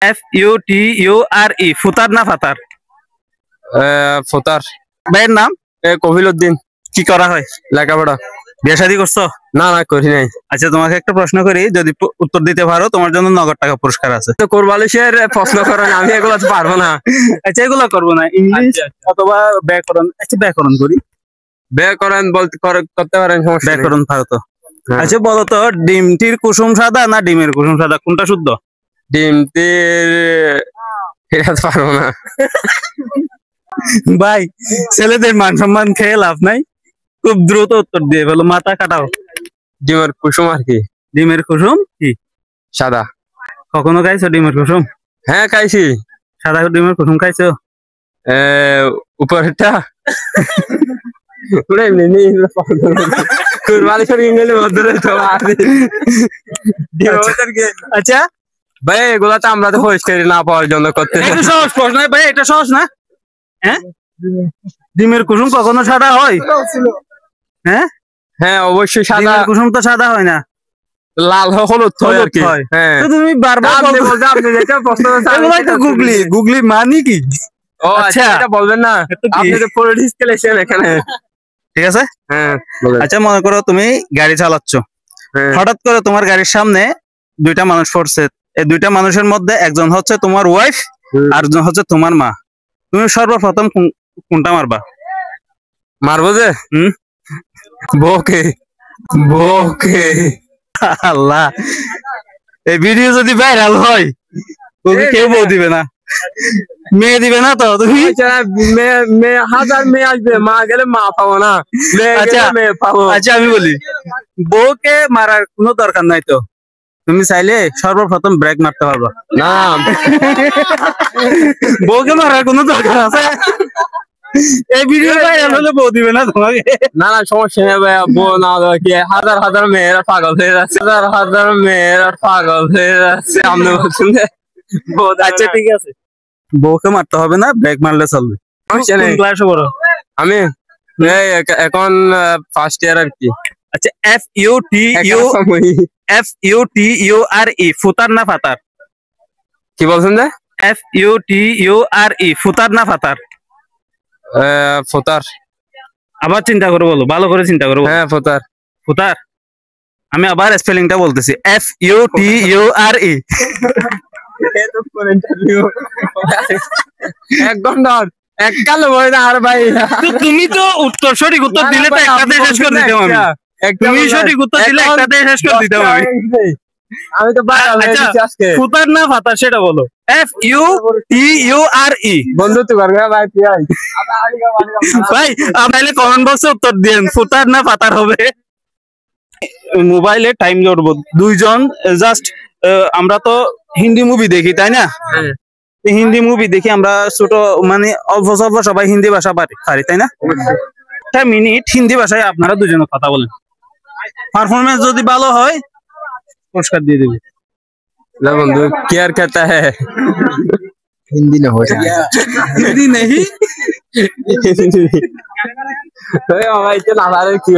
FUTURE ফুতার না ফাতার? ফোতার। ভাইয়ের নাম? কফিলউদ্দিন। কি করা হয়? লেখাপড়া। বিয়ে শাদী করছো? না না করি নাই। আচ্ছা, তোমাকে একটা প্রশ্ন করি, যদি উত্তর দিতে পারো তোমার জন্য নগদ টাকা পুরস্কার আছে। তো কোরবালিশের প্রশ্ন করেন, আমি এগুলো তো পারবো না। আচ্ছা, এগুলো করবো না, ইংলিশ অথবা ব্যাকরণ। আচ্ছা, ব্যাকরণ করি। ব্যাকরণ বলতে করতে পারেন, সমস্যা নেই। ব্যাকরণ পারো তো? আচ্ছা বলো তো, ডিমটির কুসুম সাদা না ডিমের কুসুম সাদা, কোনটা শুদ্ধ? ডিমটির, এটা তো পারবো না ভাই, ছেলেদের মান সম্মান খেয়ে লাভ নাই, খুব দ্রুত উত্তর দিয়ে ফেলো, মাথা কাটাও। ডিমের কুসুম আর কি। ডিমের কুসুম কি সাদা? কখনো খাইছো ডিমের কুসুম? হ্যাঁ খাইছি। সাদা ডিমের কুসুম খাইছো? উপরেরটা আচ্ছা ভাই, এগুলা তো আমরা তো পরিষ্কার না পাওয়ার জন্য করতে। এটা সহজ প্রশ্ন ভাই, এটা সহজ না? হ্যাঁ, ডিমের কুসুম কখনো সাদা হয়? হ্যাঁ হ্যাঁ অবশ্যই সাদা। ডিমের কুসুম তো সাদা হয় না, লাল হলুদ হয় আর কি। তো তুমি বারবার গুগলি গুগলি মানে কি? ও আচ্ছা, এটা বলবেন না, আপনি তো পলিটিক্স খেলেছেন এখানে। ঠিক আছে, হ্যাঁ। আচ্ছা মনে করো তুমি গাড়ি চালাচ্ছ, হঠাৎ করে তোমার গাড়ির সামনে দুইটা মানুষ পড়ছে। এই দুইটা মানুষের মধ্যে একজন হচ্ছে তোমার ওয়াইফ আর একজন হচ্ছে তোমার মা। তুমি সর্বপ্রথম কোনটা মারবা? মারবো যে বউকে। বউকে। আল্লাহ, এই ভিডিও যদি ভাইরাল হয় তোকে কেউ বউ দিবে না, মেয়ে দিবে না তো তুমি? হাজার মেয়ে আসবে, মা গেলে মা পাবো না, মেয়ে পাবো। আচ্ছা আমি বলি, বউকে মারার কোনো দরকার নাই তো, তুমি চাইলে সর্বপ্রথম ব্রেক মারতে পারবা না। বউকে মারার কোনো দরকার আছে? এই ভিডিও ভাইরাল হলে বউ দিবে না তোমাকে? না না সমস্যা নেই ভাই, বউ না কি হাজার হাজার মেয়েরা পাগল হয়ে যাচ্ছে, হাজার হাজার মেয়েরা পাগল হয়ে যাচ্ছে। আপনি বলছেন আচ্ছা ঠিক আছে, বউকে মারতে হবে না, ব্রেক মারলে চলবে। কোন ক্লাসে পড়ো? আমি এখন ফার্স্ট ইয়ার আর কি। আচ্ছা, FUTURE ফুতার না ফাতার? কি বলছেন যে? FUTURE ফুতার না ফাতার? ফোতার। আবার চিন্তা করে বলো, ভালো করে চিন্তা করো। হ্যাঁ ফোতার। ফুতার। আমি আবার স্পেলিংটা বলতেছি, FUTURE। এক ঘন্টা এক কালো বই না আর ভাই। তুমি তো উত্তর সঠিক উত্তর দিলে তো একটাতে শেষ করে দিতাম আমি। তুমি সঠিক উত্তর দিলে একটাতে শেষ করে দিতাম আমি। আমি তো আজকে ফুতার না ফাতার সেটা বলো। FUTURE। বন্ধুত্ব করবে ভাই। ভাই আপনি কমেন্ট বক্সে উত্তর দিন, ফুতার না ফাতার হবে। মোবাইলে টাইম জড়বো দুইজন, জাস্ট আমরা তো হিন্দি মুভি দেখি তাই না? হিন্দি মুভি দেখি আমরা, ছোট মানে অল্প স্বল্প সবাই হিন্দি ভাষা পারি তাই না? একটা মিনিট হিন্দি ভাষায় আপনারা দুজনে কথা বলেন, পারফরমেন্স যদি ভালো হয় পুরস্কার দিয়ে দেবে। বন্ধু কেয়ার कहता है हिंदी ना हो जाए। हिंदी नहीं। भाई इतना की